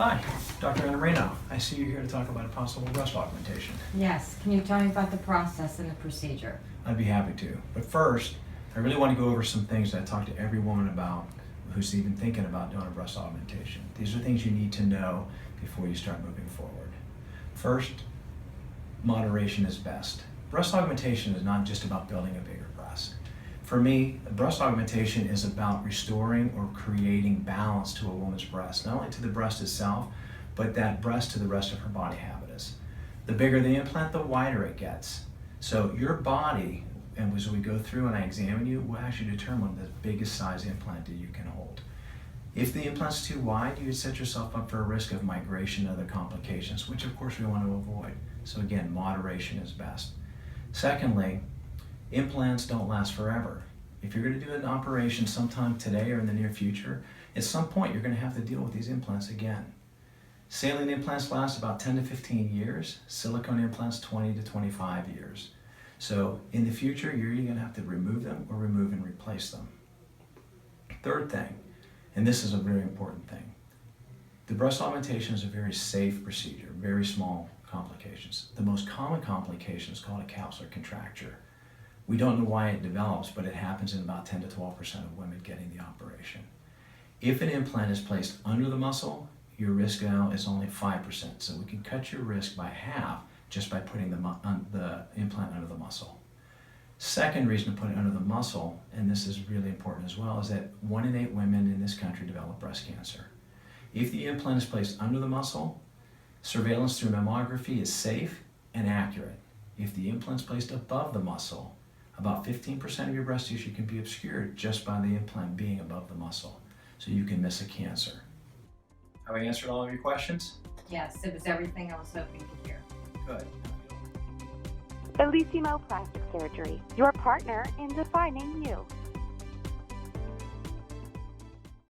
Hi, Dr. Antimarino. I see you're here to talk about a possible breast augmentation. Yes, can you tell me about the process and the procedure? I'd be happy to. But first, I really want to go over some things that I talk to every woman about who's even thinking about doing a breast augmentation. These are things you need to know before you start moving forward. First, moderation is best. Breast augmentation is not just about building a bigger breast. For me, breast augmentation is about restoring or creating balance to a woman's breast, not only to the breast itself, but that breast to the rest of her body habitus. The bigger the implant, the wider it gets. So your body, and as we go through and I examine you, will actually determine the biggest size implant that you can hold. If the implant's too wide, you set yourself up for a risk of migration and other complications, which of course we want to avoid. So again, moderation is best. Secondly, implants don't last forever. If you're going to do an operation sometime today or in the near future, at some point you're going to have to deal with these implants again. Saline implants last about 10 to 15 years, silicone implants 20 to 25 years. So in the future, you're either going to have to remove them or remove and replace them. Third thing, and this is a very important thing, the breast augmentation is a very safe procedure, very small complications. The most common complication is called a capsular contracture. We don't know why it develops, but it happens in about 10 to 12% of women getting the operation. If an implant is placed under the muscle, your risk now is only 5%. So we can cut your risk by half just by putting the implant under the muscle. Second reason to put it under the muscle, and this is really important as well, is that 1 in 8 women in this country develop breast cancer. If the implant is placed under the muscle, surveillance through mammography is safe and accurate. If the implant is placed above the muscle, about 15% of your breast tissue can be obscured just by the implant being above the muscle. So you can miss a cancer. Have I answered all of your questions? Yes, it was everything I was hoping to hear. Good. Bellissimo Plastic Surgery, your partner in defining you.